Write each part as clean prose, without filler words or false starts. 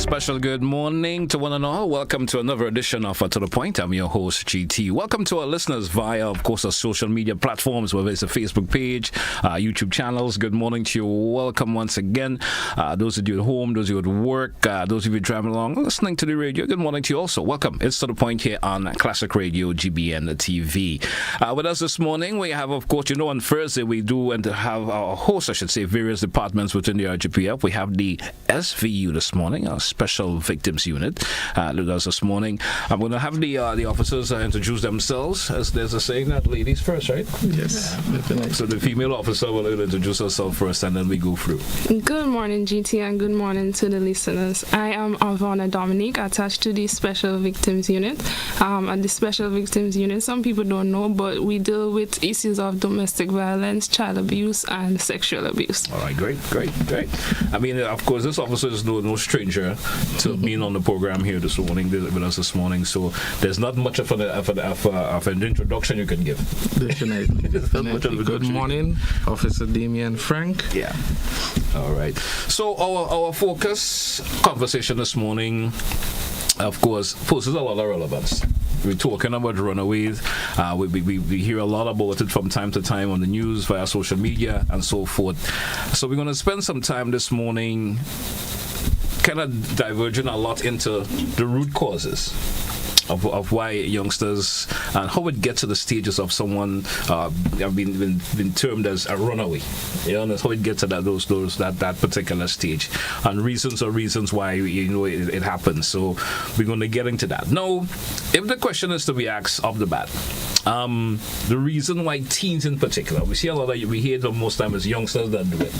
Special good morning to one and all. Welcome to another edition of To The Point. I'm your host, GT. Welcome to our listeners via, of course, our social media platforms, whether it's a Facebook page, YouTube channels. Good morning to you. Welcome once again. Those of you at home, those of you at work, those of you driving along, listening to the radio, good morning to you also. Welcome. It's To The Point here on Classic Radio, GBN TV. With us this morning, we have, of course, on Thursday we do and have our host, I should say, various departments within the RGPF. We have the SVU this morning, our Special Victims Unit with us this morning. I'm going to have the officers introduce themselves, as there's a saying that ladies first, right? Yes. So the female officer will introduce herself first, and then we go through. Good morning, GT, and good morning to the listeners. I am Avona Dominique, attached to the Special Victims Unit. At the Special Victims Unit, some people don't know, but we deal with issues of domestic violence, child abuse, and sexual abuse. All right, great. I mean, of course, this officer is no stranger to being on the program here this morning, with us this morning. So there's not much of an introduction you can give. Definitely. Good morning, Officer Damian Frank. Yeah. All right. So our focus conversation this morning, of course, poses a lot of relevance. We're talking about runaways. We hear a lot about it from time to time on the news, via social media, and so forth. So we're going to spend some time this morning kind of diverging a lot into the root causes of why youngsters and how it gets to the stages of someone have been termed as a runaway. How it gets to that particular stage, and reasons why it happens. So we're going to get into that. Now, if the question is to be asked off the bat, the reason why teens in particular, we hear them most time as youngsters that do it.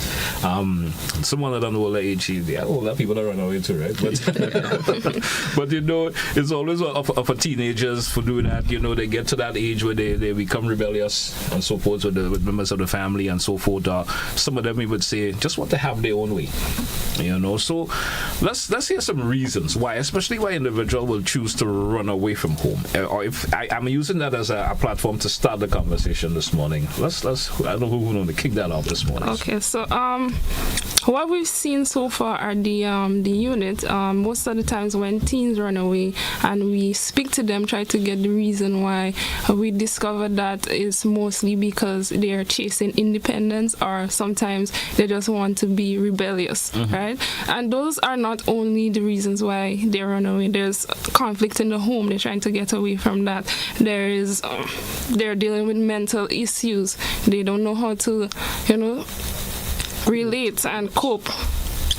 Someone at an older age, older people are run away too, right? But it's always for teenagers for doing that. They get to that age where they become rebellious and so forth with members of the family and so forth. Some of them we would say just want to have their own way. So let's hear some reasons why, especially why an individual will choose to run away from home. Or if I'm using that as a platform to start the conversation this morning. Let's I don't know who's going to kick that off this morning. Okay, so what we've seen so far are the unit. Most of the times when teens run away and we speak to them, try to get the reason why, we discovered that is mostly because they are chasing independence, or sometimes they just want to be rebellious, right? And those are not only the reasons why they run away. There's conflict in the home. They're trying to get away from that. They're dealing with mental issues. They don't know how to, relate and cope.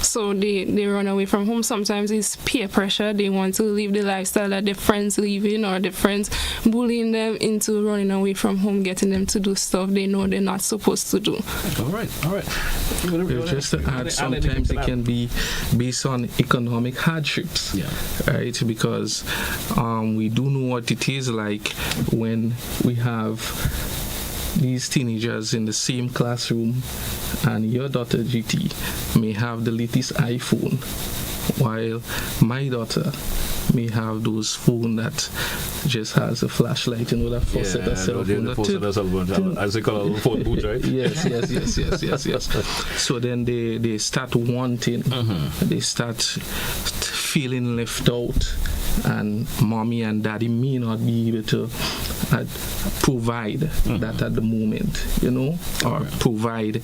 So they run away from home. Sometimes it's peer pressure. They want to live the lifestyle that their friends live in, or their friends bullying them into running away from home, getting them to do stuff they know they're not supposed to do. All right. Just to add, sometimes it can be based on economic hardships, right? Because we do know what it is like when we have these teenagers in the same classroom, and your daughter GT may have the latest iPhone, while my daughter may have those phone that just has a flashlight and with a faucet or cell phone. As they call it, a phone booth, right? Yes. So then they start wanting, they start feeling left out, and mommy and daddy may not be able to provide that at the moment, or provide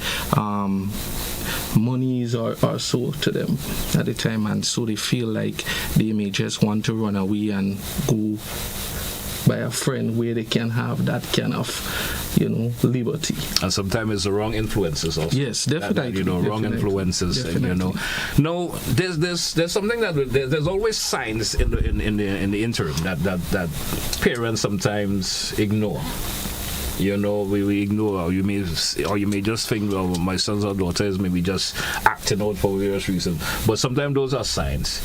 monies or so to them at the time, and so they feel like they may just want to run away and go by a friend where they can have that kind of liberty. And sometimes it's the wrong influences also. Yes, definitely. Wrong influences. Definitely. No, there's something that there's always signs in the interim that parents sometimes ignore. We ignore, or you may just think, well, my sons or daughters may be just acting out for various reasons. But sometimes those are signs.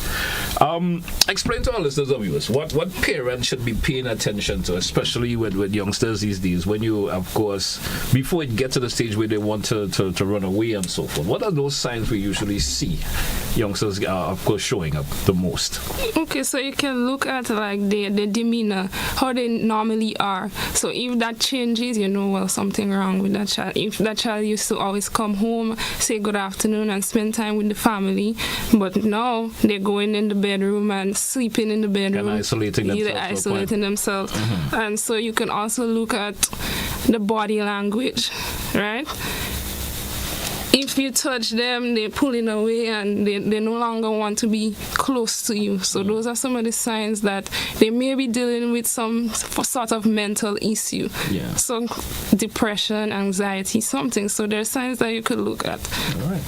Explain to our listeners and viewers what parents should be paying attention to, especially with youngsters these days, when you, of course, before it gets to the stage where they want to run away and so forth. What are those signs we usually see youngsters of course showing up the most? Okay, so you can look at like the demeanor, how they normally are. So if that changes strategies, you know, well, something wrong with that child. If that child used to always come home, say good afternoon, and spend time with the family, but now they're going in the bedroom and sleeping in the bedroom. And isolating themselves. Mm-hmm. And so you can also look at the body language, right? If you touch them, they're pulling away and they no longer want to be close to you. So those are some of the signs that they may be dealing with some sort of mental issue. Yeah. So depression, anxiety, something. So there are signs that you could look at. All right.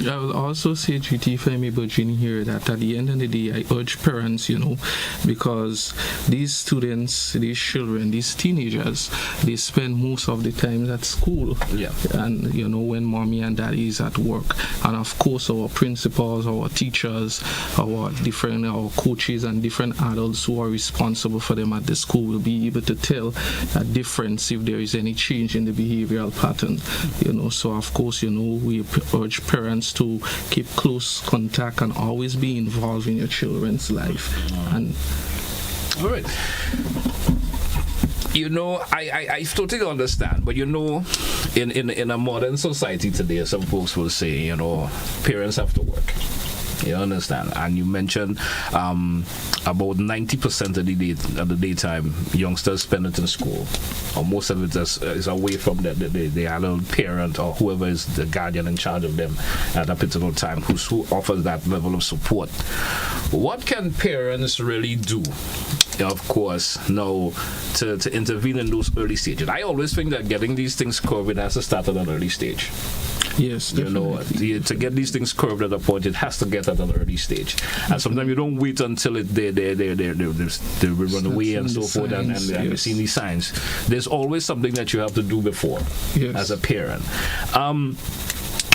I will also say, GT, if I may budge in here, that at the end of the day, I urge parents, you know, because these students, these children, these teenagers, they spend most of the time at school. Yeah. And, you know, when mommy and dad is at work, and of course our principals, our teachers, our coaches and different adults who are responsible for them at the school will be able to tell a difference if there is any change in the behavioral pattern, you know. So of course, you know, we urge parents to keep close contact and always be involved in your children's life. And all right. You know, I totally understand, but you know, in a modern society today, some folks will say, you know, parents have to work. You understand? And you mentioned about 90% of the daytime youngsters spend it in school, or most of it is away from the adult parent or whoever is the guardian in charge of them at a particular time, who offers that level of support. What can parents really do, of course, now to intervene in those early stages? I always think that getting these things covered has to start at an early stage. Yes, definitely. You know, to get these things curved at a point, it has to get at an early stage. And sometimes you don't wait until they run away and so forth, and you've seen these signs. There's always something that you have to do before, as a parent.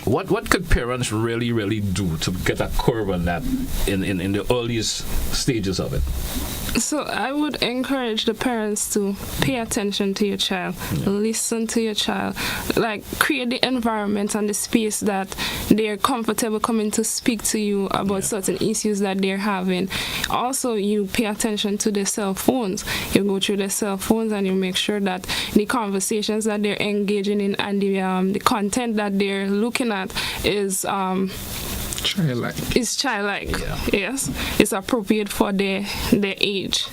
What could parents really do to get a curve on that in the earliest stages of it? So I would encourage the parents to pay attention to your child, listen to your child, like create the environment and the space that they're comfortable coming to speak to you about certain issues that they're having. Also, you pay attention to their cell phones. You go through their cell phones and you make sure that the conversations that they're engaging in and the content that they're looking at is childlike. It's childlike. Yes, it's appropriate for their age.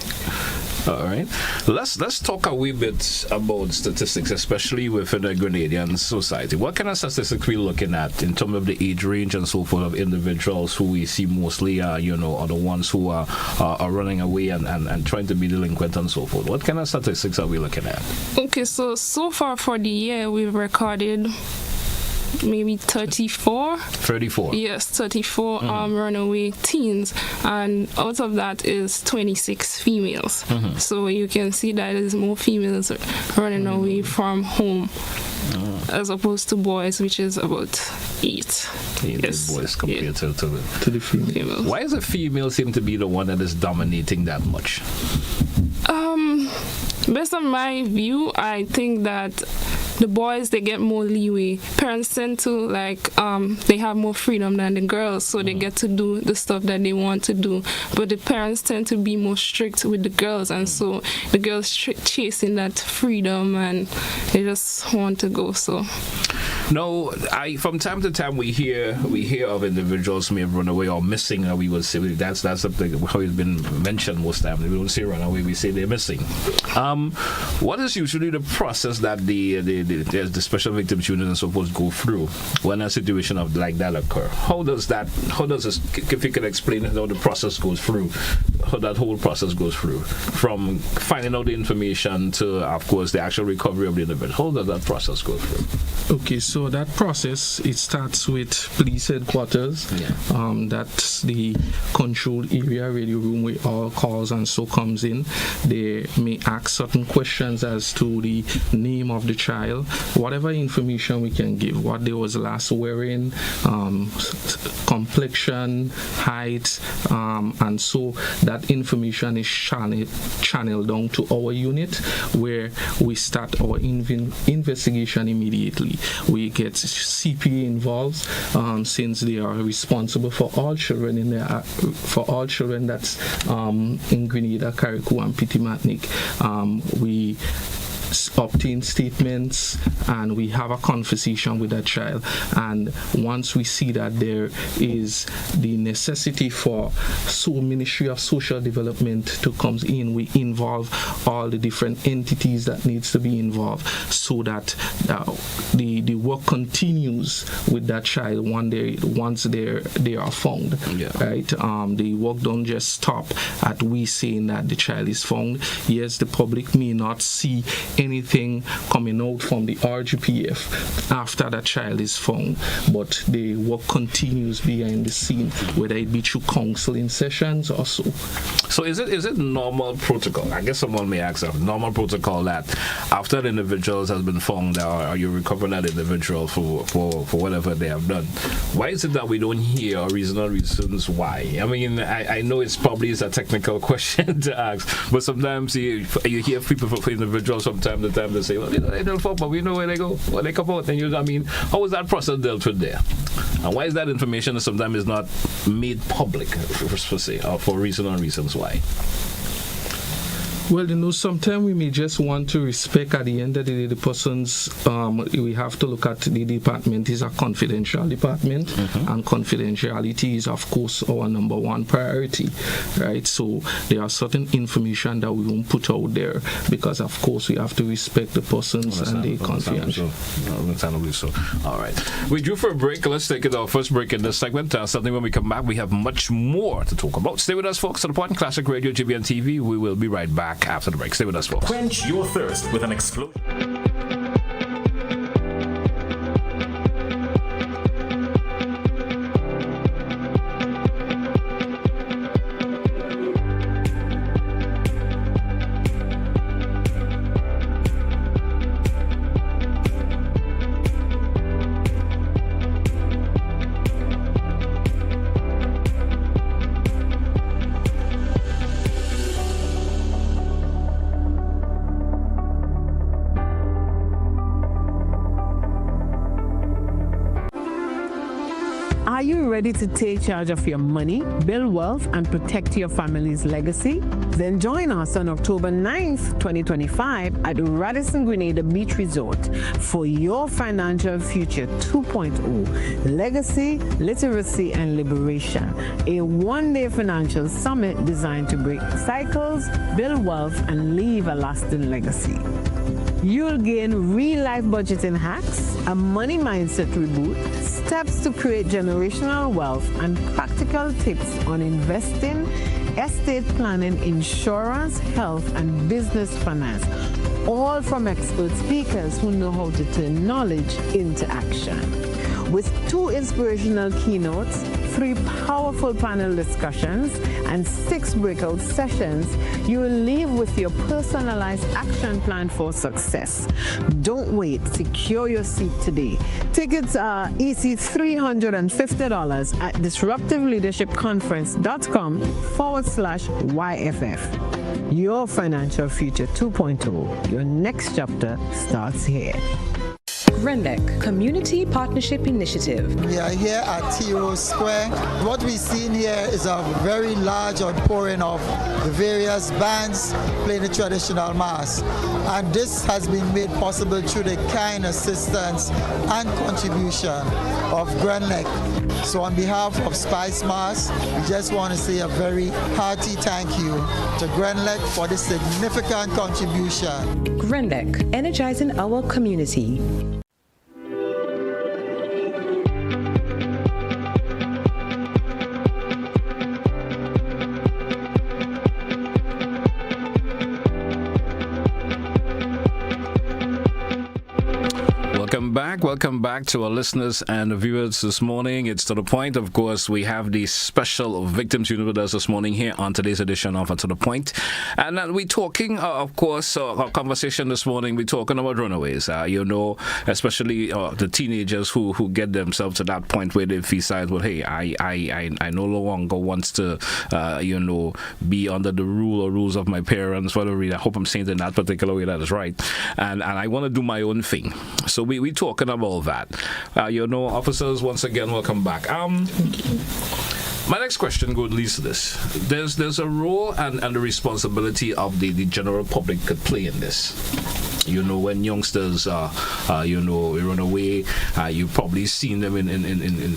All right, let's talk a wee bit about statistics, especially within the Grenadian society. What kind of statistics we looking at in terms of the age range and so forth of individuals who we see mostly, are the ones who are running away and trying to be delinquent and so forth? What kind of statistics are we looking at? Okay, so far for the year we've recorded maybe 34. Yes, 34 runaway teens, and out of that is 26 females. So you can see that there's more females running away from home as opposed to boys, which is about 8. Boys compared to the females. Why does the female seem to be the one that is dominating that much? Based on my view, I think that the boys, they get more leeway. Parents tend to they have more freedom than the girls, so they get to do the stuff that they want to do. But the parents tend to be more strict with the girls, and so the girls chasing that freedom and they just want to go. So no, from time to time we hear of individuals who may have run away or missing, and we will say that's something how it's been mentioned most times. We don't say run away, we say they're missing. What is usually the process that the special victims unit and so forth go through when a situation of like that occur? How does this, if you could explain how the process goes through, how that whole process goes through, from finding out the information to, of course, the actual recovery of the individual? How does that process go through? Okay, so that process, it starts with police headquarters. That's the control area, radio room, where all calls and so comes in. They may ask certain questions as to the name of the child, whatever information we can give, what they was last wearing, complexion, height, and so that information is channeled down to our unit, where we start our investigation immediately. We get CPA involved, since they are responsible for all children that's in Grenada, Carriacou, and Petit Martinique. We obtain statements, and we have a conversation with that child. And once we see that there is the necessity for Ministry of Social Development to come in, we involve all the different entities that needs to be involved, so that the work continues with that child once they are found. Right? The work don't just stop at we saying that the child is found. Yes, the public may not see anything coming out from the RGPF after that child is found, but the work continues behind the scene, whether it be through counseling sessions or so. So is it normal protocol? I guess someone may ask, normal protocol that after the individual has been found, or you recover that individual for whatever they have done, why is it that we don't hear reasonable reasons why? I mean, I know it's probably a technical question to ask, but sometimes you hear people for individuals from time to time, they say, well, they don't fall, but we know where they go, when they come out. And I mean, how is that process dealt with there? And why is that information sometimes is not made public, per se, or for reasonable reasons why? Well, sometimes we may just want to respect at the end of the day the person's, we have to look at the department is a confidential department, and confidentiality is, of course, our number one priority, right? So there are certain information that we won't put out there because, of course, we have to respect the persons and the confidential. Understandably so. All right. We drew for a break. Let's take it our first break in this segment. Something when we come back, we have much more to talk about. Stay with us, folks. To the Point, Classic Radio, GBN TV. We will be right back after the break. Stay with us, folks. Quench your thirst with an explosion. Are you ready to take charge of your money, build wealth, and protect your family's legacy? Then join us on October 9th, 2025 at Radisson Grenada Beach Resort for your Financial Future 2.0, Legacy, Literacy, and Liberation, a one-day financial summit designed to break cycles, build wealth, and leave a lasting legacy. You'll gain real-life budgeting hacks, a money mindset reboot, steps to create generational wealth, and practical tips on investing, estate planning, insurance, health, and business finance, all from expert speakers who know how to turn knowledge into action. With 2 inspirational keynotes, 3 powerful panel discussions, and 6 breakout sessions, you will leave with your personalized action plan for success. Don't wait. Secure your seat today. Tickets are EC $350 at disruptiveleadershipconference.com/YFF. Your Financial Future 2.0. Your next chapter starts here. Glen, Community Partnership Initiative. We are here at TO Square. What we've seen here is a very large outpouring of the various bands playing the traditional mass. And this has been made possible through the kind assistance and contribution of Glen. So on behalf of Spice Mass, we just want to say a very hearty thank you to Glen for this significant contribution. Glen, energizing our community. Welcome back to our listeners and viewers this morning. It's To The Point. Of course, we have the special victims unit with us this morning here on today's edition of To The Point. And we're talking, of course, our conversation this morning, we're talking about runaways. Especially the teenagers who get themselves to that point where they decide, well, hey, I no longer want to, be under the rules of my parents. Whatever. I hope I'm saying it in that particular way that is right. And I want to do my own thing. So we talking about that. Officers, once again, welcome back. My next question leads to this. There's a role and the responsibility of the general public could play in this. when youngsters run away, you've probably seen them in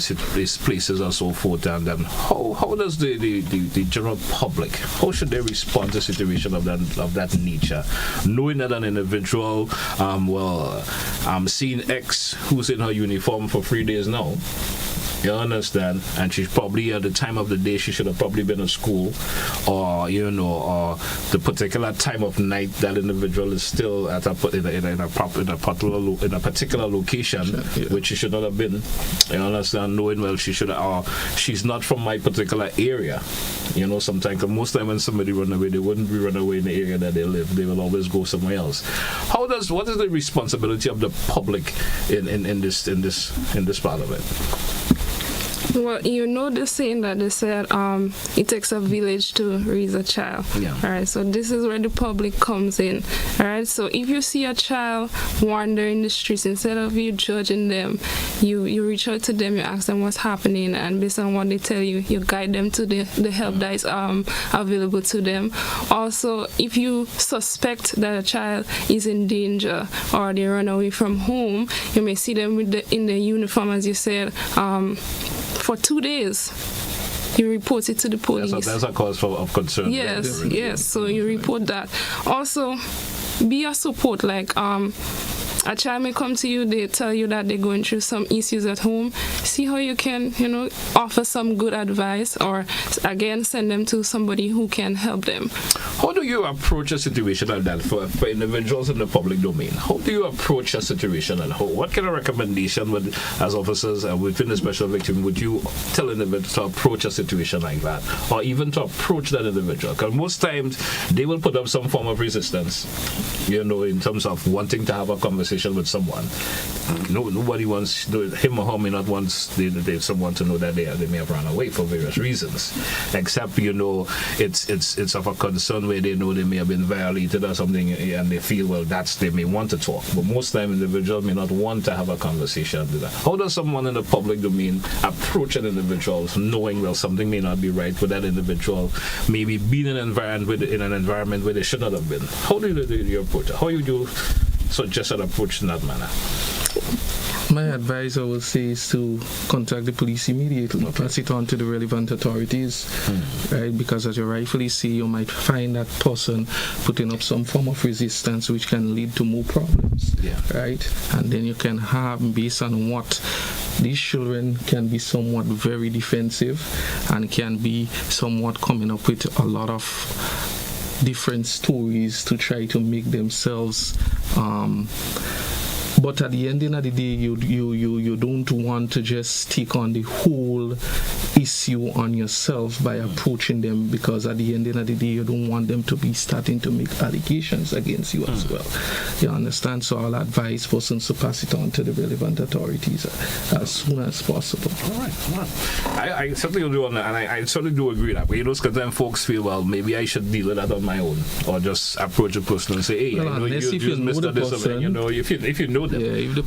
places or so forth, and then how does the general public, how should they respond to a situation of that nature, knowing that an individual, I'm seeing X who's in her uniform for 3 days now, you understand, and she's probably at the time of the day she should have probably been at school, or the particular time of night that individual is still at in a particular location, which she should not have been. You understand, knowing well she's not from my particular area. Sometimes, most time when somebody run away, they wouldn't be run away in the area that they live. They will always go somewhere else. What is the responsibility of the public in this part of it? Well, the saying that they said, it takes a village to raise a child. Yeah. All right, so this is where the public comes in. All right, so if you see a child wandering the streets, instead of you judging them, you reach out to them, you ask them what's happening, and based on what they tell you, you guide them to the help that is available to them. Also, if you suspect that a child is in danger or they run away from home, you may see them in the uniform, as you said, for 2 days. You report it to the police. Yeah, so that's a cause of concern. Yes. So you report that. Also, be a support. Like a child may come to you, they tell you that they're going through some issues at home. See how you can, offer some good advice, or again, send them to somebody who can help them. How do you approach a situation like that for individuals in the public domain? How do you approach a situation, and what kind of recommendation as officers within the special victim would you tell individuals to approach a situation like that, or even to approach that individual? Because most times they will put up some form of resistance, in terms of wanting to have a conversation with someone. Nobody wants, him or her may not want someone to know that they may have run away for various reasons, except it's of a concern where they know they may have been violated or something, and they feel they may want to talk. But most time individuals may not want to have a conversation with that. How does someone in the public domain approach an individual, knowing something may not be right with that individual, maybe being in an environment where they should not have been? How do you approach it? How do you suggest an approach in that manner? My advice, I will say, is to contact the police immediately, pass it on to the relevant authorities, right? Because as you rightfully see, you might find that person putting up some form of resistance, which can lead to more problems, right? And then you can have, based on what these children can be somewhat very defensive and can be somewhat coming up with a lot of different stories to try to make themselves but at the end of the day, you don't want to just take on the whole issue on yourself by approaching them, because at the end of the day, you don't want them to be starting to make allegations against you as well. You understand? So I'll advise persons to pass it on to the relevant authorities as soon as possible. All right. I certainly do, and I certainly do agree that. But sometimes folks feel, maybe I should deal with that on my own, or just approach a person and say, hey, I know you missed this, if you know them.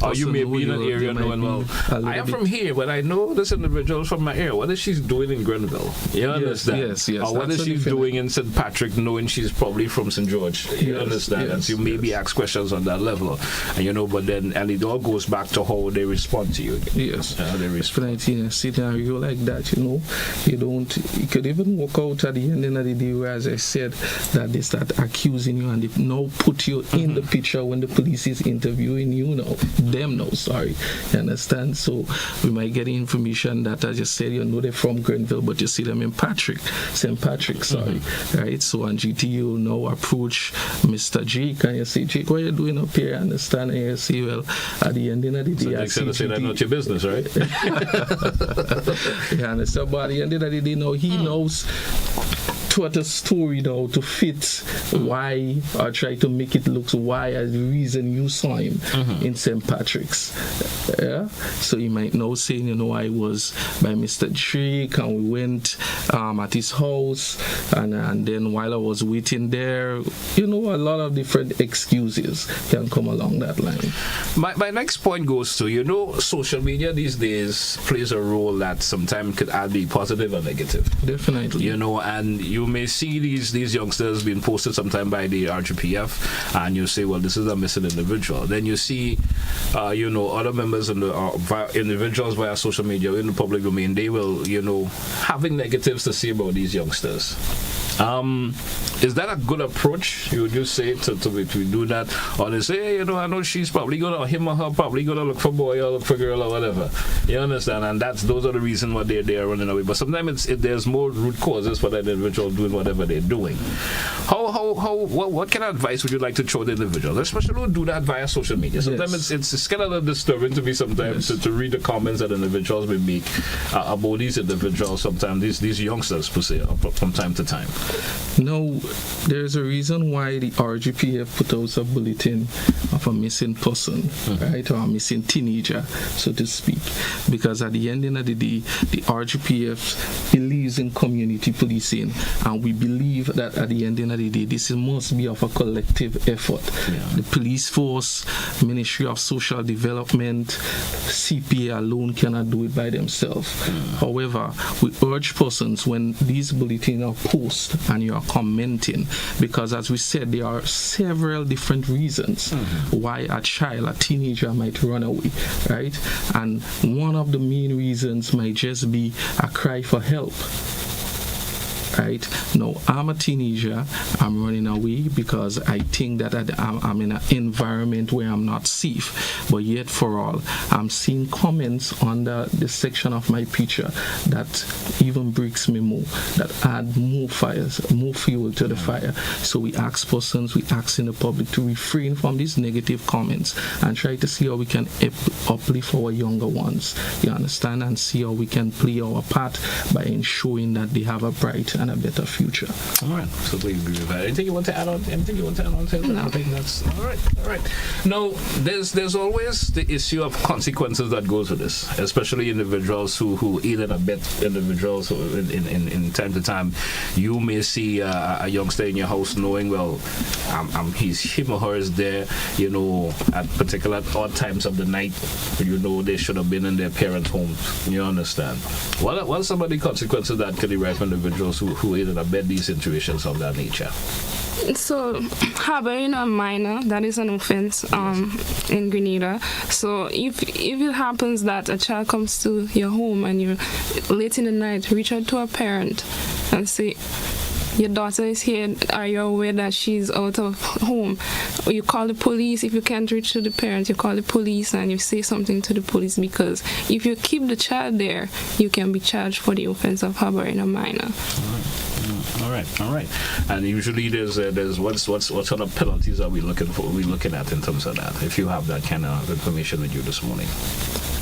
Or you may be in an area knowing, I am from here, but I know this individual from my area. What is she doing in Grenville? You understand? Yes. Or what is she doing in St. Patrick, knowing she's probably from St. George? You understand? And so you maybe ask questions on that level. And but then, and it all goes back to how they respond to you again. Yes. They respond. In a scenario like that, you could even walk out at the end of the day, where, as I said, that they start accusing you and they now put you in the picture when the police is interviewing you. You understand? So we might get information that, as you said, they're from Grenville, but you see them in St. Patrick, right? So on GT, you now approach Mr. Jake and you say, Jake, what are you doing up here? Understand? And you say, well, at the end of the day, I see say that's not your business, right? Yeah, understand? But at the end of the day, he knows what a story now to fit why, or try to make it look why as the reason you saw him in St. Patrick's. So you might now say, I was by Mr. Drake and we went at his house, and then while I was waiting there, a lot of different excuses can come along that line. My next point goes to, social media these days plays a role that sometimes could be positive or negative. Definitely. And you may see these youngsters being posted sometime by the RGPF, and you say, well, this is a missing individual. Then you see, other members and individuals via social media in the public domain, they will, having negatives to say about these youngsters. Is that a good approach? You would just say to do that, or they say, hey, I know she's probably gonna, him or her probably gonna look for boy or look for girl or whatever. You understand? And those are the reasons why they are running away. But sometimes there's more root causes for that individual doing whatever they're doing. What kind of advice would you like to throw the individual, especially who do that via social media? Sometimes it's kind of disturbing to me sometimes to read the comments that individuals may make about these individuals. Sometimes these youngsters per se from time to time. No, there's a reason why the RGPF put out a bulletin of a missing person, right, or a missing teenager, so to speak, because at the end of the day, the RGPF believes in community policing, and we believe that at the end of the day, this must be of a collective effort. The police force, Ministry of Social Development, CPA alone cannot do it by themselves. However, we urge persons, when these bulletins are posted and you are commenting, because as we said, there are several different reasons why a teenager might run away, right? And one of the main reasons might just be a cry for help. Right? No, I'm a teenager. I'm running away because I think that I'm in an environment where I'm not safe. But yet, for all, I'm seeing comments under the section of my picture that even breaks me more, that add more fuel to the fire. So we ask persons, we ask in the public to refrain from these negative comments and try to see how we can uplift our younger ones. You understand? And see how we can play our part by ensuring that they have a bright and a better future. All right. So please agree with that. Anything you want to add on? No. I think that's all right. No, there's always the issue of consequences that goes with this, especially individuals who aid and abet individuals. So in time to time, you may see a youngster in your house knowing, well, him or her is there, at particular odd times of the night, they should have been in their parents' homes. You understand? What are some of the consequences that could derive from individuals who aid and abet these situations of that nature? So, harboring a minor, that is an offense in Grenada. So, if it happens that a child comes to your home and you're late in the night, reach out to a parent and say, your daughter is here, are you aware that she's out of home? Or you call the police. If you can't reach to the parents, you call the police and you say something to the police, because if you keep the child there, you can be charged for the offense of harboring a minor. All right. And usually there's what sort of penalties are we looking at in terms of that? If you have that kind of information with you this morning.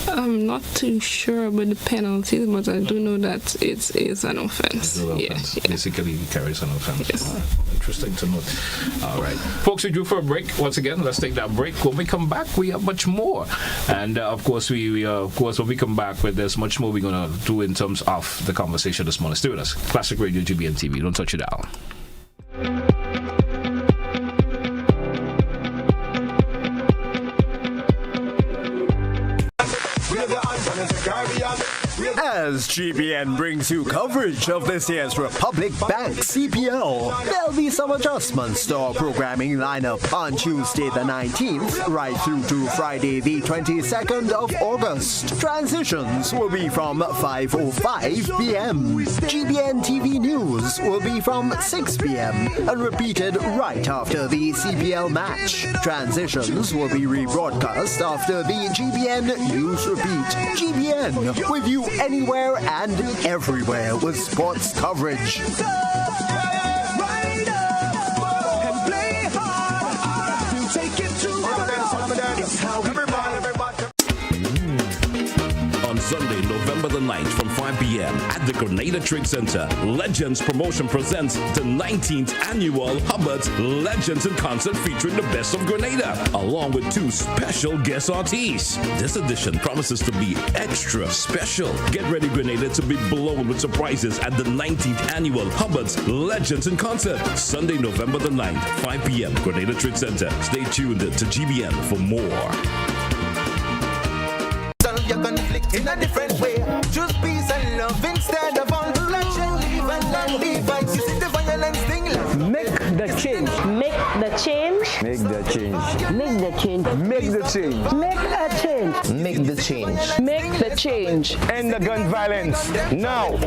I'm not too sure about the penalties, but I do know that it is an offense. Yeah. Basically, it carries an offense. Yes. Interesting to note. All right. Folks, we due for a break. Once again, let's take that break. When we come back, we have much more. And of course, when we come back, there's much more we're going to do in terms of the conversation this morning. Stay with us. Classic Radio, GBN TV. Don't touch it down. As GBN brings you coverage of this year's Republic Bank CPL, there'll be some adjustments to our programming lineup on Tuesday the 19th right through to Friday the 22nd of August. Transitions will be from 5:05 p.m. GBN TV News will be from 6 p.m. and repeated right after the CPL match. Transitions will be rebroadcast after the GBN News Repeat. GBN, with you anywhere and everywhere with sports coverage. On Sunday, November the 9th from 5 p.m. at the Grenada Trade Center, Legends Promotion presents the 19th annual Hubbard's Legends in Concert featuring the best of Grenada, along with two special guest artists. This edition promises to be extra special. Get ready, Grenada, to be blown with surprises at the 19th annual Hubbard's Legends in Concert, Sunday, November the 9th, 5 p.m. Grenada Trade Center. Stay tuned to GBN for more. Your conflict in a different way. Choose peace and love instead of all bloodshed. Live and learn, divide. You see the change. Make a change. Make the change. Make the change. End the gun violence now.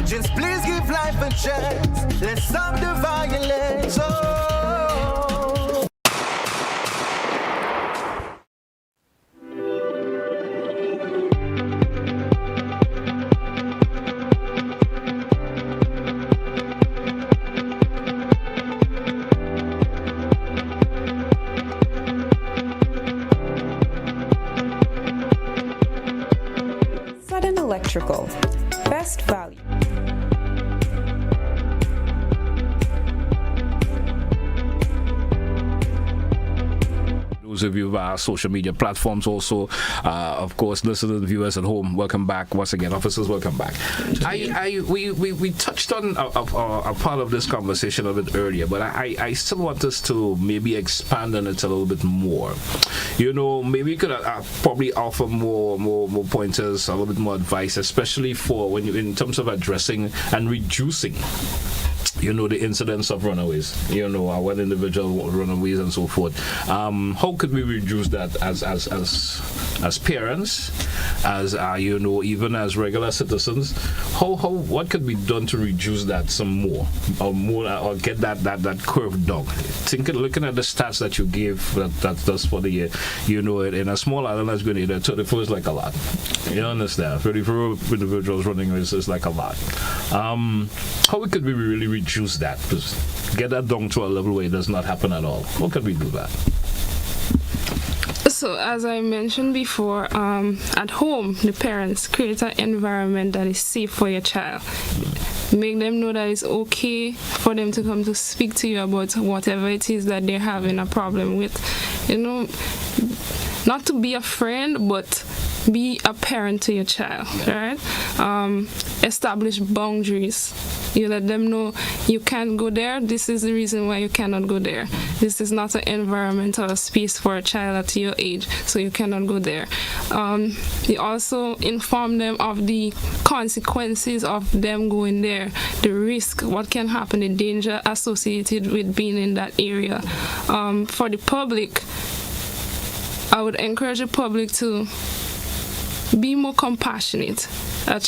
Just please give life a chance. Let's stop the violence. Sudden Electrical. Best value. Those of you via social media platforms also, of course, listeners and viewers at home, welcome back once again. Officers, welcome back. We touched on a part of this conversation a bit earlier, but I still want us to maybe expand on it a little bit more. You know, maybe you could probably offer more pointers, a little bit more advice, especially for when you in terms of addressing and reducing, you know, the incidence of runaways, you know, when individual runaways and so forth. How could we reduce that as parents, as you know, even as regular citizens? What could be done to reduce that some more, or get that curve down? Looking at the stats that you gave, that's for the year, you know, in a small island as Grenada, 34 is like a lot. You understand? 34 individuals running is like a lot. How could we really reduce that? Get that down to a level where it does not happen at all. How can we do that? So, as I mentioned before, at home, the parents create an environment that is safe for your child. Make them know that it's okay for them to come to speak to you about whatever it is that they're having a problem with. You know, not to be a friend, but be a parent to your child, right? Establish boundaries. You let them know you can't go there. This is the reason why you cannot go there. This is not an environment or a space for a child at your age, so you cannot go there. You also inform them of the consequences of them going there, the risk, what can happen, the danger associated with being in that area. For the public, I would encourage the public to be more compassionate.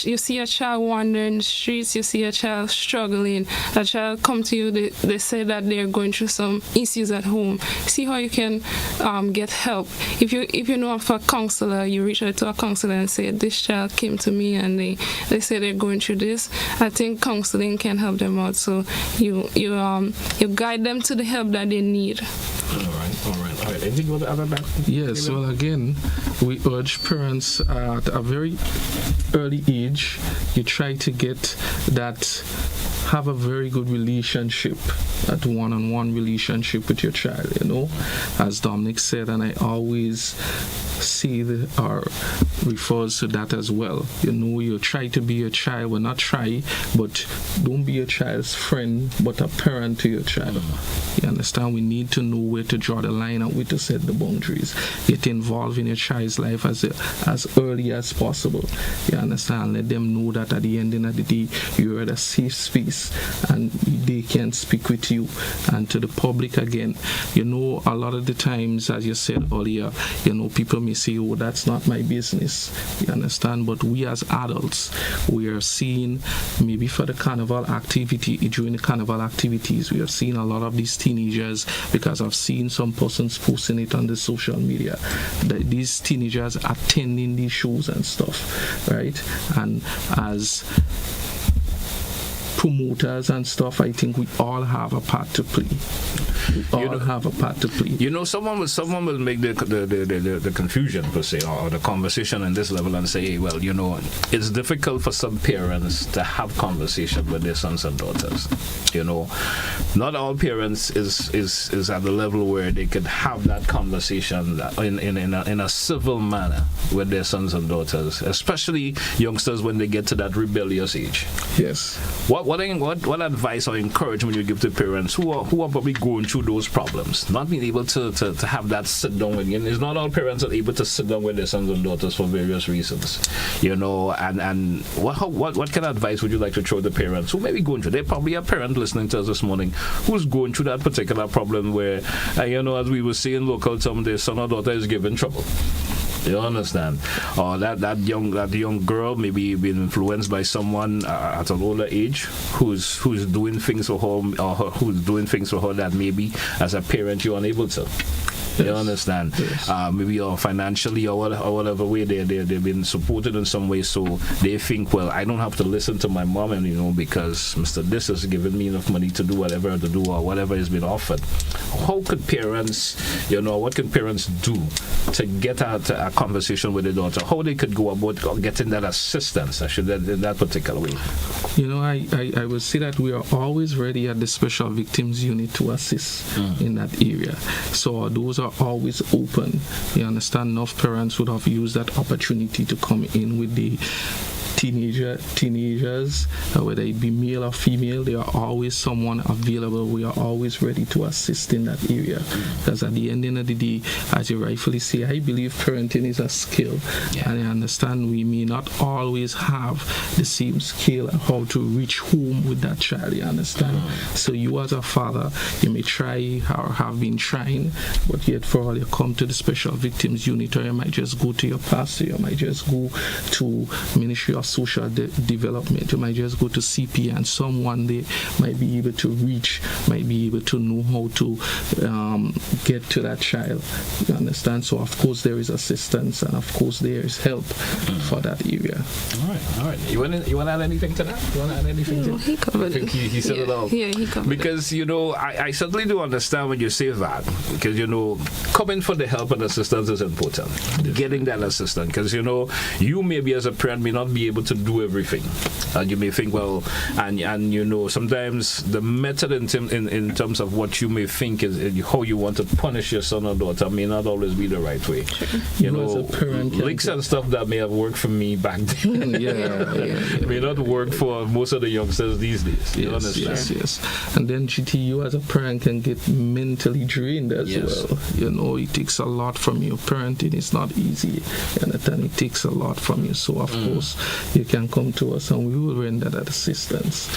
You see a child wandering the streets, you see a child struggling, a child come to you, they say that they're going through some issues at home. See how you can get help. If you know of a counselor, you reach out to a counselor and say, this child came to me and they say they're going through this. I think counseling can help them out. So you guide them to the help that they need. All right. Anything you want to add on that? Yes, well, again, we urge parents at a very early age, you try to get that, have a very good relationship, that one-on-one relationship with your child, you know, as Dominic said, and I always see or refers to that as well. You know, you try to be a child, well, not try, but don't be a child's friend, but a parent to your child. You understand? We need to know where to draw the line and where to set the boundaries. Get involved in your child's life as early as possible. You understand? Let them know that at the end of the day, you're at a safe space and they can speak with you. And to the public again, you know, a lot of the times, as you said earlier, you know, people may say, oh, that's not my business. You understand? But we as adults, we are seeing, maybe for the carnival activity, during the carnival activities, we are seeing a lot of these teenagers, because I've seen some persons posting it on the social media, that these teenagers attending these shows and stuff, right? And as promoters and stuff, I think we all have a part to play. Have a part to play. You know, someone will make the confusion per se, or the conversation on this level, and say, well, you know, it's difficult for some parents to have conversation with their sons and daughters. You know, not all parents is at the level where they could have that conversation in a civil manner with their sons and daughters, especially youngsters when they get to that rebellious age. Yes. What advice or encouragement you give to parents who are probably going through through those problems, not being able to have that sit down with you. And it's not all parents are able to sit down with their sons and daughters for various reasons, and what kind of advice would you like to throw the parents who may be going through? There probably a parent listening to us this morning who's going through that particular problem where, as we were saying local term, their son or daughter is giving trouble. You understand? Or that young girl maybe being influenced by someone at an older age who's doing things for her, or who's doing things for her that maybe as a parent you're unable to. You understand? Yes. Maybe financially or whatever way they've been supported in some way, so they think, well, I don't have to listen to my mom anymore because Mr. This has given me enough money to do whatever to do or whatever has been offered. How could parents, what can parents do to get a conversation with their daughter? How they could go about getting that assistance, in that particular way? I would say that we are always ready at the Special Victims Unit to assist in that area. So those are always open. You understand? Enough parents would have used that opportunity to come in with the teenagers, whether it be male or female. There are always someone available. We are always ready to assist in that area, because at the end of the day, as you rightfully say, I believe parenting is a skill, and I understand we may not always have the same skill on how to reach home with that child. You understand? So you as a father, you may try or have been trying, but yet for all you come to the Special Victims Unit, or you might just go to your pastor, you might just go to Ministry of Social Development, you might just go to CP, and someone they might be able to reach, might be able to know how to get to that child. You understand? So of course there is assistance, and of course there is help for that area. All right. You want to add anything to that? He covered it. He said it all. Yeah, he covered because, it. I certainly do understand when you say that, because, coming for the help and assistance is important. Definitely. Getting that assistance, because, you maybe as a parent may not be able to do everything. And you may think, well, and sometimes the method in terms of what you may think is how you want to punish your son or daughter may not always be the right way. Licks and stuff that may have worked for me back then may not work for most of the youngsters these days. You understand? Yes. And then GTU as a parent can get mentally drained as well. It takes a lot from you. Parenting is not easy, and it takes a lot from you. So of course you can come to us and we will render that assistance.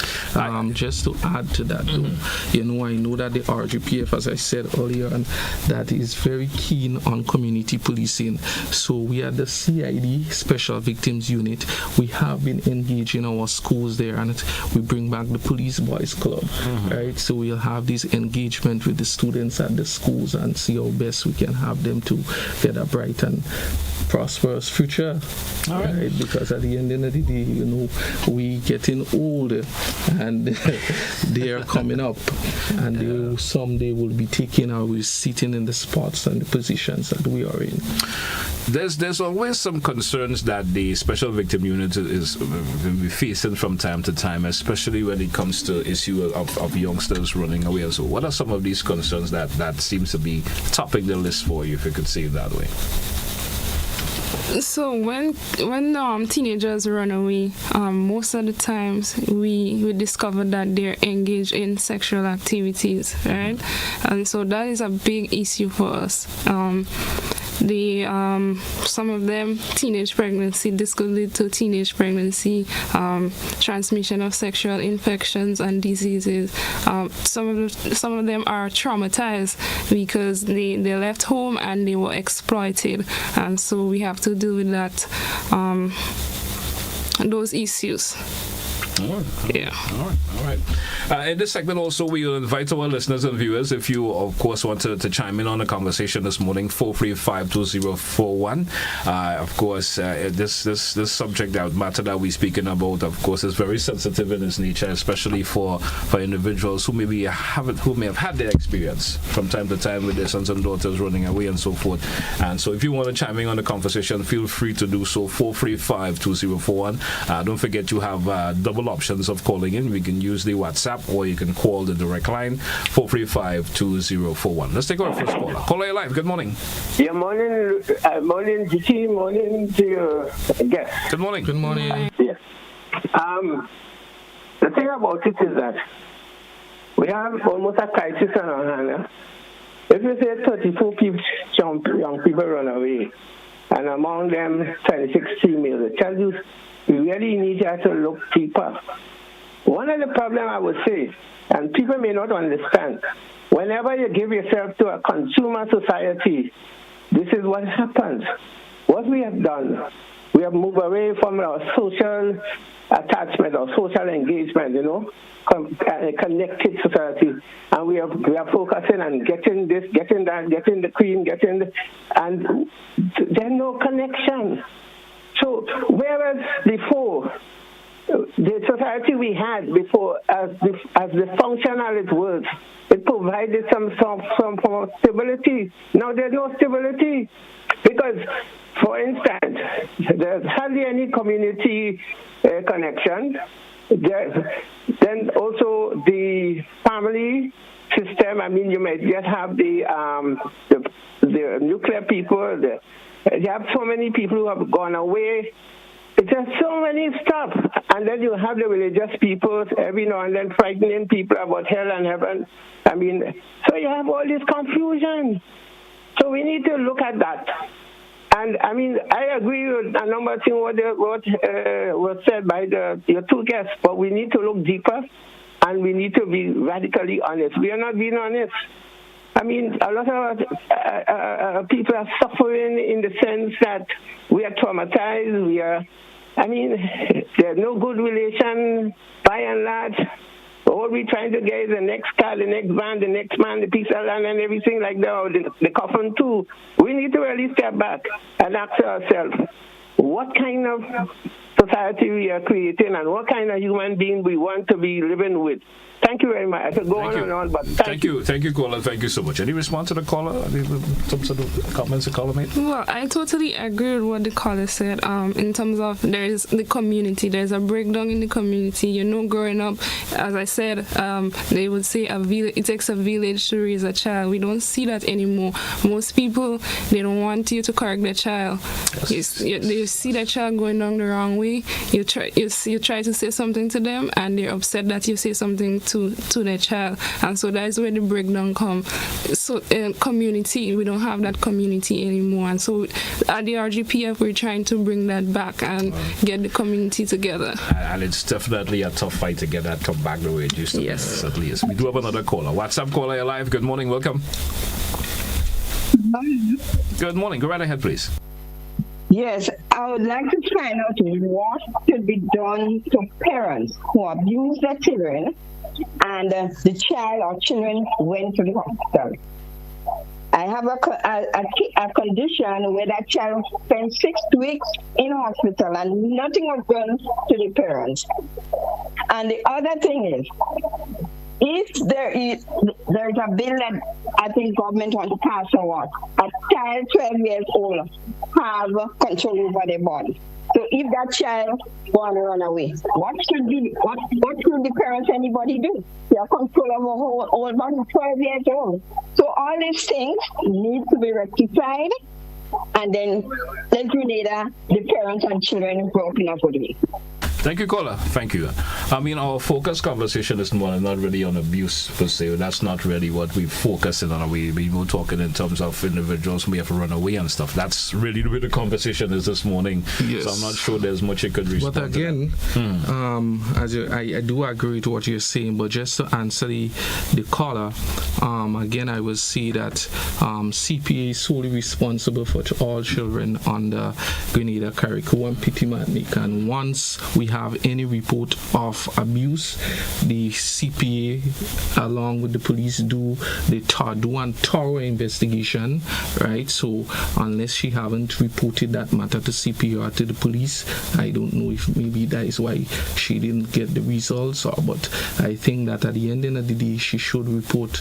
Just to add to that, though, I know that the RGPF, as I said earlier, and that is very keen on community policing. So we at the CID Special Victims Unit, we have been engaging our schools there, and we bring back the Police Boys Club, right? So we'll have this engagement with the students at the schools and see how best we can have them to get a bright and prosperous future. All right. Because at the end of the day, we getting older, and they are coming up, and they someday will be taking our sitting in the spots and the positions that we are in. There's always some concerns that the Special Victim Unit is facing from time to time, especially when it comes to issue of youngsters running away. So what are some of these concerns that seems to be topping the list for you, if you could say it that way? So when teenagers run away, most of the times we discover that they're engaged in sexual activities, right? And so that is a big issue for us. Some of them teenage pregnancy. This could lead to teenage pregnancy, transmission of sexual infections and diseases. Some of them are traumatized because they left home and they were exploited, and so we have to deal with that, those issues. All right. In this segment also, we will invite our listeners and viewers, if you of course want to chime in on the conversation this morning, 435-2041. Of course, this subject matter that we're speaking about, of course, is very sensitive in its nature, especially for individuals who may have had their experience from time to time with their sons and daughters running away and so forth. And so if you want to chime in on the conversation, feel free to do so. 435-2041. Don't forget you have double options of calling in. We can use the WhatsApp, or you can call the direct line, 435-2041. Let's take our first caller. Caller live. Good morning. Yeah, morning, GT. Morning to your guest. Good morning. Good morning. Yes. The thing about it is that we have almost a crisis on our hand. If you say 34 people, young people run away, and among them 26 females, it tells you we really need to look deeper. One of the problems I would say, and people may not understand, whenever you give yourself to a consumer society, this is what happens. What we have done, we have moved away from our social attachment or social engagement, connected society, and we are focusing on getting this, getting that, getting the queen, and there's no connection. So whereas before, the society we had before, as dysfunctional it was, it provided some form of stability. Now there's no stability because, for instance, there's hardly any community connection. Then also the family system. I mean, you might just have the nuclear people. You have so many people who have gone away. There's so many stuff. And then you have the religious people every now and then frightening people about hell and heaven. I mean, so you have all this confusion. So we need to look at that. And I mean, I agree with a number of things what was said by your two guests, but we need to look deeper and we need to be radically honest. We are not being honest. I mean, a lot of people are suffering in the sense that we are traumatized. There's no good relation by and large. All we're trying to get is the next car, the next van, the next man, the piece of land and everything like that, or the coffin too. We need to really step back and ask ourselves, what kind of society we are creating and what kind of human being we want to be living with. Thank you very much. I could go on and on, but thank you. Thank you, caller. Thank you so much. Any response to the caller? Some sort of comments the caller made? Well, I totally agree with what the caller said. In terms of there's the community, there's a breakdown in the community. Growing up, as I said, they would say it takes a village to raise a child. We don't see that anymore. Most people, they don't want you to correct their child. Yes. You see that child going down the wrong way. You try to say something to them, and they're upset that you say something to their child, and so that is where the breakdown comes. So community, we don't have that community anymore, and so at the RGPF we're trying to bring that back and get the community together. And it's definitely a tough fight to get that come back the way it used to. Yes, at least. We do have another caller. WhatsApp caller, you're live. Good morning, welcome. Good morning. Go right ahead, please. Yes, I would like to find out what should be done to parents who abuse their children and the child or children went to the hospital. I have a condition where that child spent 6 weeks in hospital and nothing was done to the parents. And the other thing is, if there's a bill that I think government wants to pass or what, a child 12 years old have control over their body. So if that child want to run away, what should the parents, anybody do? They have control over whole body, 12 years old. So all these things need to be rectified, and then Grenada, the parents and children broken up with me. Thank you, caller. Thank you. I mean, our focus conversation is not really on abuse per se. That's not really what we focus in on. We were talking in terms of individuals who may have run away and stuff. That's really where the conversation is this morning. Yes. So I'm not sure there's much you could respond to. But again, I do agree with what you're saying, but just to answer the caller, again, I will see that CPA is solely responsible for all children under Grenada curriculum, Pitimatnik, and once we have any report of abuse, the CPA along with the police do a thorough investigation, right? So unless she haven't reported that matter to CPA or to the police, I don't know if maybe that is why she didn't get the results, but I think that at the end of the day she should report.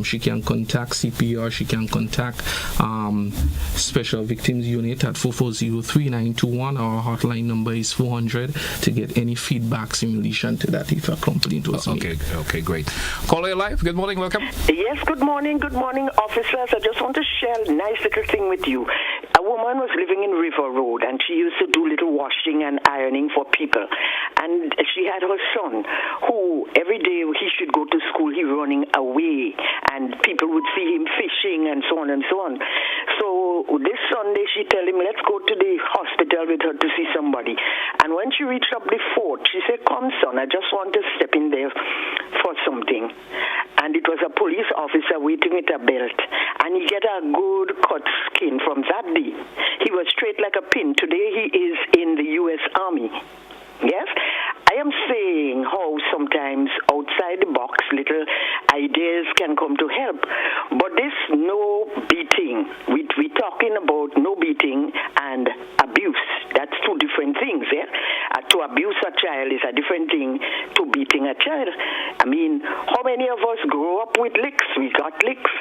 She can contact CPA or she can contact Special Victims Unit at 440-3921. Our hotline number is 400 to get any feedbacks in relation to that if a complaint was made. Okay, great. Caller live. Good morning, welcome. Yes, good morning, officers. I just want to share a nice little thing with you. A woman was living in River Road, and she used to do little washing and ironing for people. And she had her son, who every day he should go to school, he running away, and people would see him fishing and so on and so on. So this Sunday, she tell him, let's go to the hospital with her to see somebody. And when she reached up the fort, she said, come son, I just want to step in there for something. And it was a police officer waiting with a belt. And he get a good cut skin from that day. He was straight like a pin. Today he is in the U.S. Army. Yes? I am saying how sometimes outside the box little ideas can come to help. But this no beating, we talking about no beating and abuse. That's two different things, yeah? To abuse a child is a different thing to beating a child. I mean, how many of us grow up with licks? We got licks.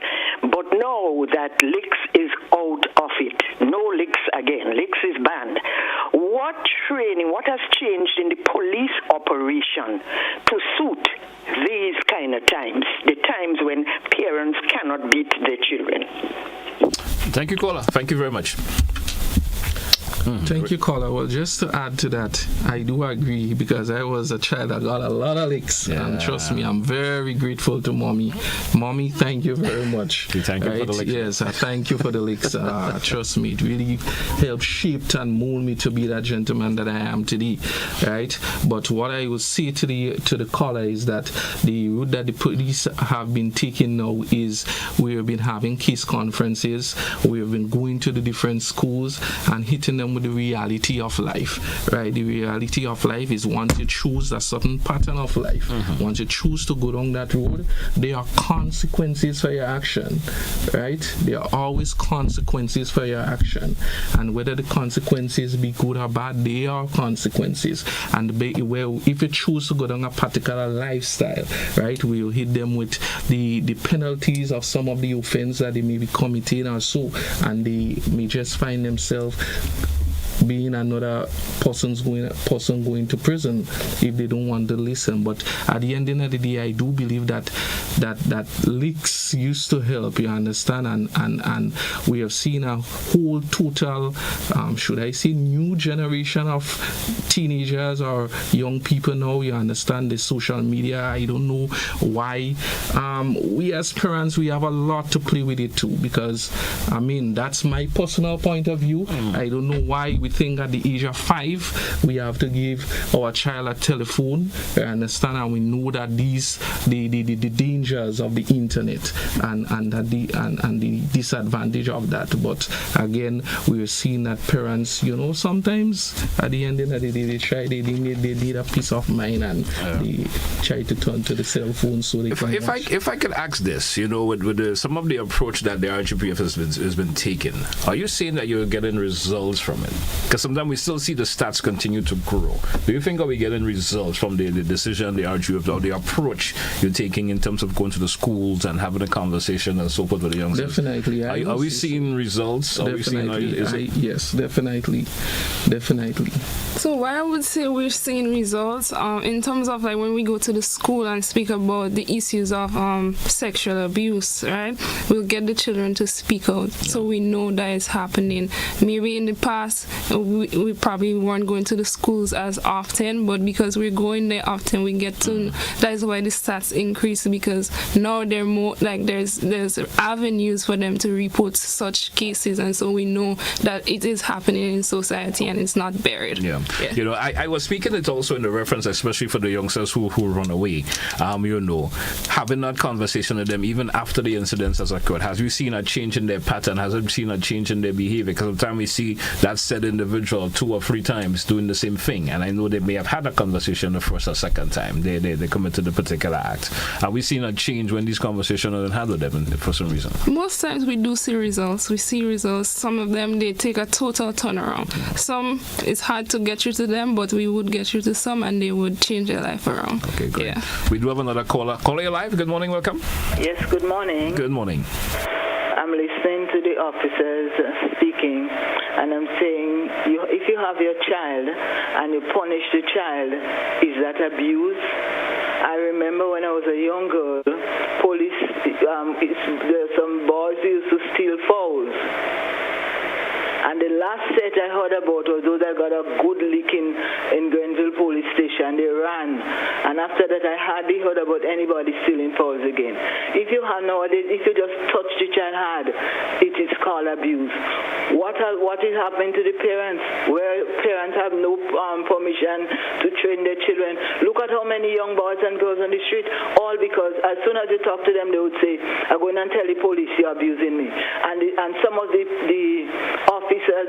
But now that licks is out of it. No licks again. Licks is banned. What training, what has changed in the police operation to suit these kind of times, the times when parents cannot beat their children? Thank you, caller. Thank you very much. Thank you, caller. Well, just to add to that, I do agree because I was a child that got a lot of licks, and trust me, I'm very grateful to mommy. Mommy, thank you very much. Thank you for the licks. Yes, I thank you for the licks. Trust me, it really helped shape and mold me to be that gentleman that I am today. Right? But what I will say to the caller is that the route that the police have been taking now is we have been having case conferences, we have been going to the different schools and hitting them with the reality of life, right? The reality of life is once you choose a certain pattern of life, once you choose to go down that road, there are consequences for your action, right? There are always consequences for your action, and whether the consequences be good or bad, there are consequences. And if you choose to go down a particular lifestyle, right, we'll hit them with the penalties of some of the offense that they may be committing or so, and they may just find themselves being another person going to prison if they don't want to listen. But at the end of the day, I do believe that leaks used to help, you understand, and we have seen a whole total should I say new generation of teenagers or young people now, you understand, the social media. I don't know why we as parents, we have a lot to play with it too, because I mean, that's my personal point of view. I don't know why we think at the age of 5 we have to give our child a telephone, you understand, and we know that these the dangers of the internet and the disadvantage of that. But again, we are seeing that parents, you know, sometimes at the end of the day they need a peace of mind, and they try to turn to the cell phone so they can watch. If I could ask this, you know, with some of the approach that the RGPF has been taking, are you saying that you're getting results from it? Because sometimes we still see the stats continue to grow. Do you think are we getting results from the decision, the RGPF, or the approach you're taking in terms of going to the schools and having a conversation and so forth with the youngsters? Definitely. Are we seeing results? Yes, definitely. So what I would say we're seeing results in terms of like when we go to the school and speak about the issues of sexual abuse, right? We'll get the children to speak out, so we know that it's happening. Maybe in the past we probably weren't going to the schools as often, but because we're going there often, we get to. That is why the stats increase, because now they're more like there's avenues for them to report such cases, and so we know that it is happening in society and it's not buried. Yeah. You know, I was speaking it also in the reference, especially for the youngsters who run away. You know, having that conversation with them even after the incidents has occurred. Has we seen a change in their pattern? Has we seen a change in their behavior? Because sometimes we see that said individual 2 or 3 times doing the same thing, and I know they may have had a conversation the first or second time they committed a particular act. Have we seen a change when these conversations are had with them for some reason? Most times we do see results. We see results. Some of them, they take a total turnaround. Some, it's hard to get you to them, but we would get you to some, and they would change their life around. Okay, great. Yeah. We do have another caller. Caller, you're live. Good morning. Welcome. Yes, good morning. Good morning. I'm listening to the officers speaking, and I'm saying, if you have your child and you punish the child, is that abuse? I remember when I was a young girl, police, there are some boys who used to steal fowls. And the last set I heard about was those that got a good lick in Grenville police station. They ran. And after that, I hardly heard about anybody stealing fowls again. If you have nowadays, if you just touch the child hard, it is called abuse. What is happening to the parents, where parents have no permission to train their children? Look at how many young boys and girls on the street, all because as soon as you talk to them, they would say, I'm going to tell the police you're abusing me. And some of the officers,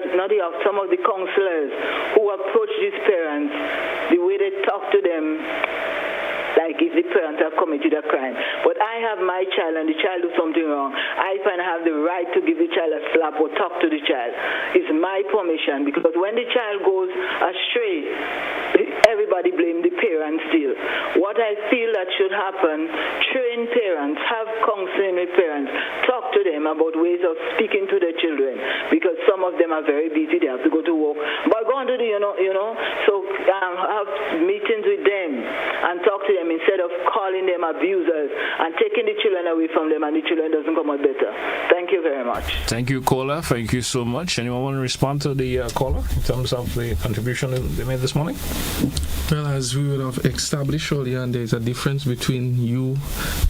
some of the counselors who approach these parents, the way they talk to them, like if the parents have committed a crime. But I have my child and the child do something wrong. I find I have the right to give the child a slap or talk to the child. It's my permission, because when the child goes astray, everybody blame the parents still. What I feel that should happen, train parents, have counseling with parents, talk to them about ways of speaking to their children, because some of them are very busy, they have to go to work. But go on to the, so have meetings with them and talk to them instead of calling them abusers and taking the children away from them, and the children doesn't come out better. Thank you very much. Thank you, caller. Thank you so much. Anyone want to respond to the caller in terms of the contribution they made this morning? Well, as we would have established earlier, and there's a difference between you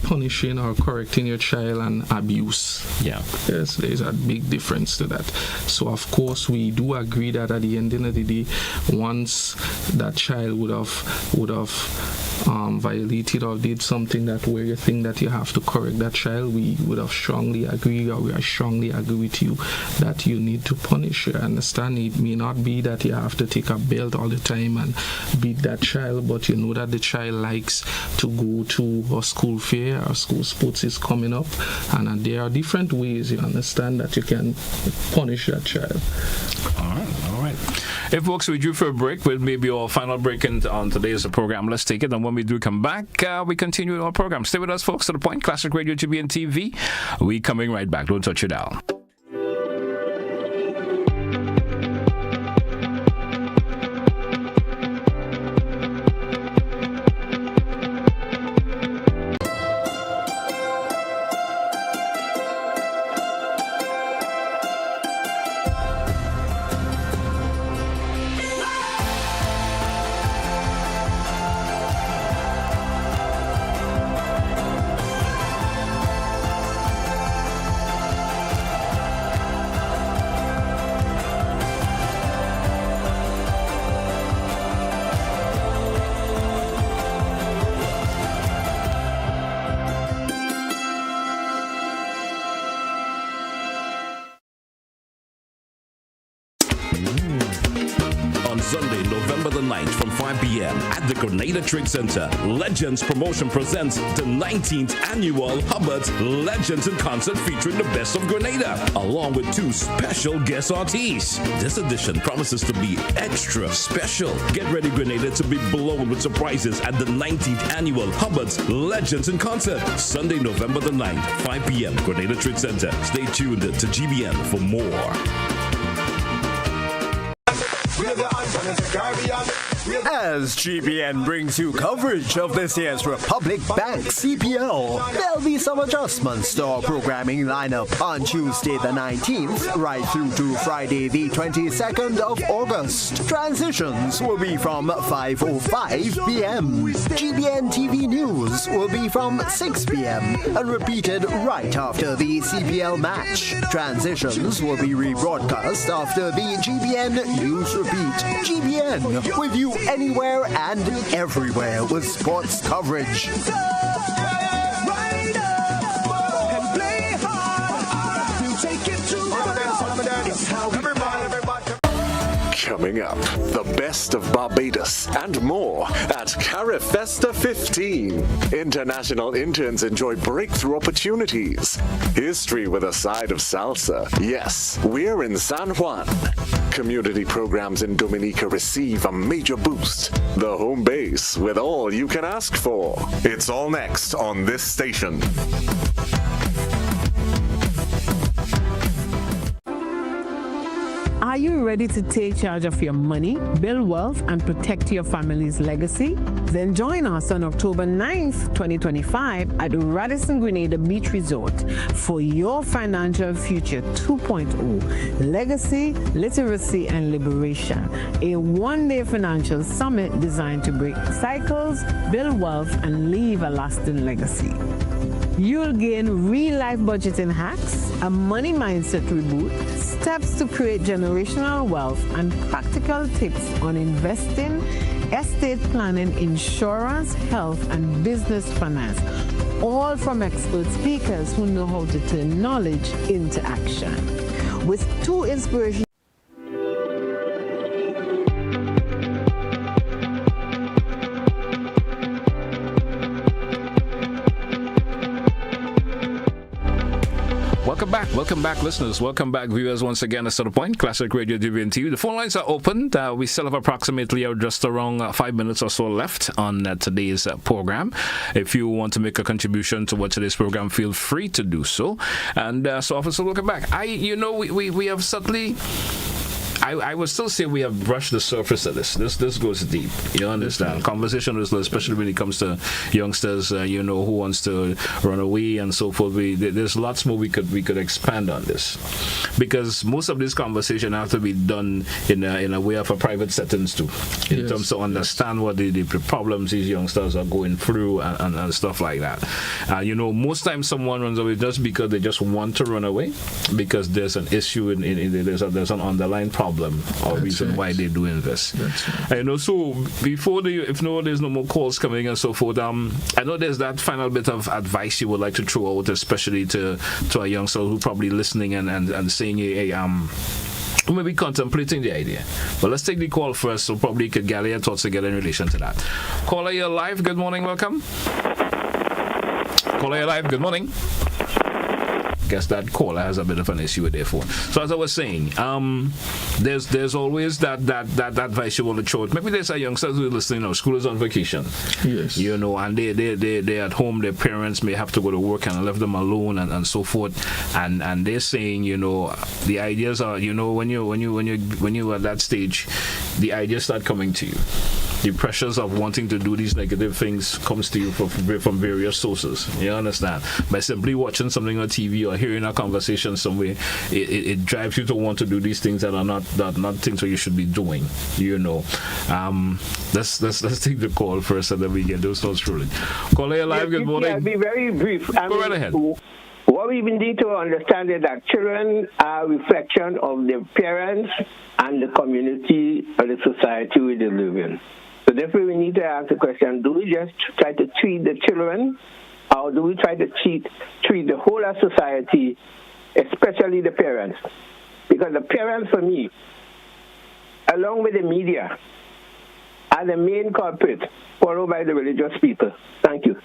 punishing or correcting your child and abuse. Yeah. Yes, there's a big difference to that. So, of course, we do agree that at the end of the day, once that child would have violated or did something that where you think that you have to correct that child, we would have strongly agree, or we strongly agree with you that you need to punish. You understand? It may not be that you have to take a belt all the time and beat that child, but you know that the child likes to go to a school fair or school sports is coming up, and there are different ways, you understand, that you can punish that child. All right. Hey folks, we drew for a break. With maybe our final break on today's program. Let's take it, and when we do come back, we continue with our program. Stay with us, folks. To the Point, Classic Radio, GBN TV. We coming right back. Don't touch it down. Sunday, November the 9th from 5 p.m. at the Grenada Trade Center, Legends Promotion presents the 19th annual Hubbard's Legends in Concert featuring the best of Grenada, along with two special guest artists. This edition promises to be extra special. Get ready, Grenada, to be blown with surprises at the 19th annual Hubbard's Legends in Concert, Sunday, November the 9th, 5 p.m. Grenada Trade Center. Stay tuned to GBN for more. As GBN brings you coverage of this year's Republic Bank CPL, there'll be some adjustments to our programming lineup on Tuesday the 19th right through to Friday the 22nd of August. Transitions will be from 5:05 p.m. GBN TV News will be from 6 p.m. and repeated right after the CPL match. Transitions will be rebroadcast after the GBN News Repeat. GBN, with you anywhere and everywhere with sports coverage. Coming up, the best of Barbados and more at Carifesta 15. International interns enjoy breakthrough opportunities. History with a side of salsa. Yes, we're in San Juan. Community programs in Dominica receive a major boost. The home base with all you can ask for. It's all next on this station. Are you ready to take charge of your money, build wealth, and protect your family's legacy? Then join us on October 9th, 2025 at Radisson Grenada Beach Resort for your Financial Future 2.0, Legacy, Literacy, and Liberation, a one-day financial summit designed to break cycles, build wealth, and leave a lasting legacy. You'll gain real-life budgeting hacks, a money mindset reboot, steps to create generational wealth, and practical tips on investing, estate planning, insurance, health, and business finance, all from expert speakers who know how to turn knowledge into action. With 2 inspirational Welcome back, listeners. Welcome back, viewers, once again. That's the point. Classic Radio DVN TV. The phone lines are open. We still have approximately just around 5 minutes or so left on today's program. If you want to make a contribution to today's program, feel free to do so. And so, officer, welcome back. We have certainly. I would still say we have brushed the surface of this. This goes deep. You understand? Conversation is, especially when it comes to youngsters, who wants to run away and so forth. There's lots more we could expand on this, because most of this conversation have to be done in a way of a private settings too, in terms to understand what the problems these youngsters are going through and stuff like that. Most times someone runs away just because they just want to run away, because there's an issue there's an underlying problem or reason why they're doing this. So before there's no more calls coming and so forth, I know there's that final bit of advice you would like to throw out, especially to a youngster who probably listening and saying, hey, who may be contemplating the idea. But let's take the call first, so probably you could gather your thoughts together in relation to that. Caller, you're live. Good morning. Welcome. Caller, you're live. Good morning. Guess that caller has a bit of an issue with their phone. So as I was saying, there's always that advice you want to throw. Maybe there's a youngster who's listening. School is on vacation. Yes. And they're at home. Their parents may have to go to work and left them alone and so forth. And they're saying, the ideas are, when you at that stage, the ideas start coming to you. The pressures of wanting to do these negative things comes to you from various sources. You understand? By simply watching something on TV or hearing a conversation somewhere, it drives you to want to do these things that are not things that you should be doing. Let's take the call first, and then we get those thoughts rolling. Caller live. Good morning. I'll be very brief. Go right ahead. What we need to understand is that children are a reflection of their parents and the community or the society we live in. So therefore, we need to ask the question, do we just try to treat the children, or do we try to treat the whole of society, especially the parents? Because the parents, for me, along with the media, are the main culprit, followed by the religious people. Thank you.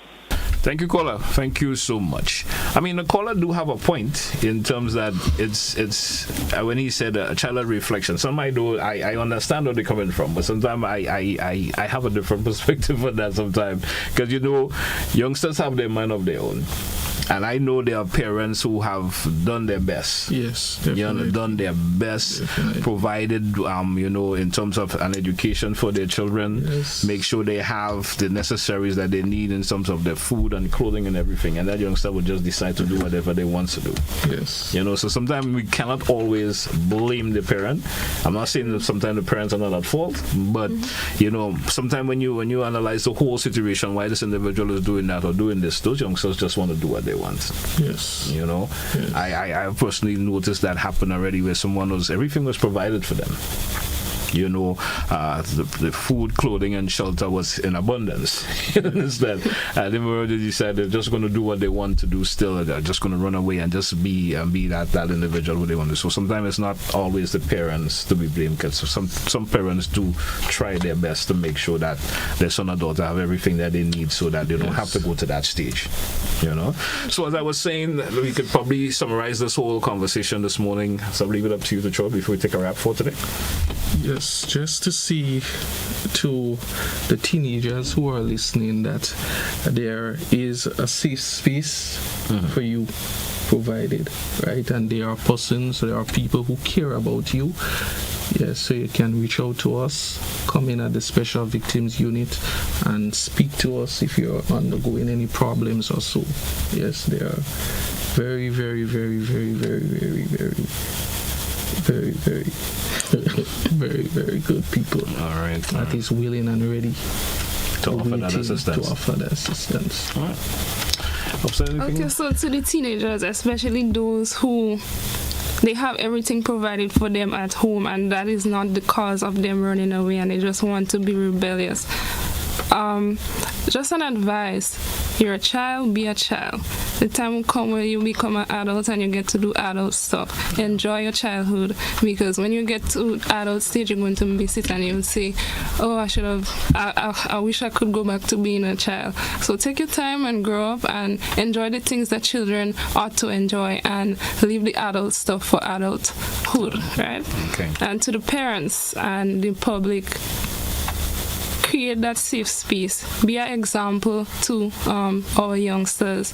Thank you, caller. Thank you so much. The caller do have a point in terms that it's when he said a child reflection. Sometimes I understand where they're coming from, but sometimes I have a different perspective on that sometimes, because youngsters have their mind of their own. And I know there are parents who have done their best. Yes, definitely. Done their best, definitely. Provided, in terms of an education for their children. Yes. Make sure they have the necessaries that they need in terms of their food and clothing and everything. And that youngster would just decide to do whatever they want to do. Yes. So sometimes we cannot always blame the parent. I'm not saying that sometimes the parents are not at fault, but sometimes when you analyze the whole situation, why this individual is doing that or doing this, those youngsters just want to do what they want. Yes. Yes. I personally noticed that happen already, where everything was provided for them. The food, clothing, and shelter was in abundance. You understand? And then they decide they're just going to do what they want to do still. They're just going to run away and just be that individual who they want to. So sometimes it's not always the parents to be blamed, because some parents do try their best to make sure that their son or daughter have everything that they need, so that they don't have to go to that stage. So as I was saying, we could probably summarize this whole conversation this morning. So I'll leave it up to you to Troy before we take a wrap for today. Yes, just to see to the teenagers who are listening that there is a safe space for you provided, right? And there are people who care about you. Yes, so you can reach out to us, come in at the Special Victims Unit and speak to us if you're undergoing any problems or so. Yes, they are very, very, very, very, very, very, very, very, very, very, very good people. All right. That is willing and ready to offer that assistance. All right. Okay, so to the teenagers, especially those who they have everything provided for them at home, and that is not the cause of them running away, and they just want to be rebellious. Just an advice: you're a child, be a child. The time will come where you become an adult and you get to do adult stuff. Enjoy your childhood, because when you get to adult stage, you're going to miss it and you'll say, oh, I wish I could go back to being a child. So take your time and grow up and enjoy the things that children ought to enjoy, and leave the adult stuff for adulthood, right? Okay. And to the parents and the public, create that safe space. Be an example to our youngsters.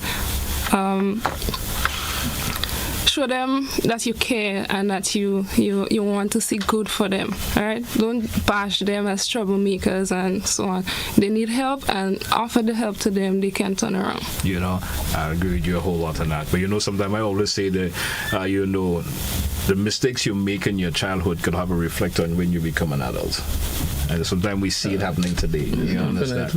Show them that you care and that you want to see good for them. All right? Don't bash them as troublemakers and so on. They need help, and offer the help to them. They can turn around. You know, I agree with you a whole lot on that. But you know, sometimes I always say that the mistakes you make in your childhood could have a reflect on when you become an adult. And sometimes we see it happening today. You understand?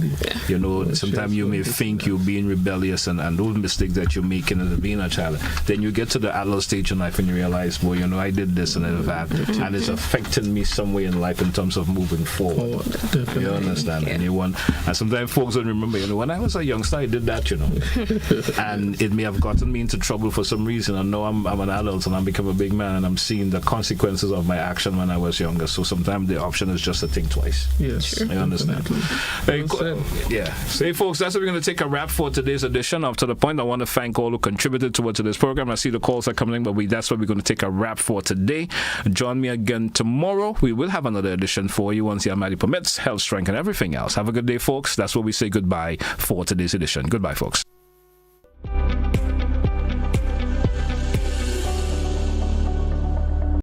You know, sometimes you may think you're being rebellious and those mistakes that you're making as being a child. Then you get to the adult stage in life and you realize, boy, you know, I did this and that, and it's affecting me some way in life in terms of moving forward. You understand? And sometimes folks don't remember, you know, when I was a youngster, I did that, you know. And it may have gotten me into trouble for some reason. And now I'm an adult and I'm become a big man, and I'm seeing the consequences of my action when I was younger. So sometimes the option is just to think twice. Yes, sure. I understand. Hey, yeah. So, hey, folks, that's what we're going to take a wrap for today's edition of To The Point. I want to thank all who contributed to this program. I see the calls are coming in, but that's what we're going to take a wrap for today. Join me again tomorrow. We will have another edition for you once the Almighty permits, health, strength, and everything else. Have a good day, folks. That's what we say goodbye for today's edition. Goodbye, folks.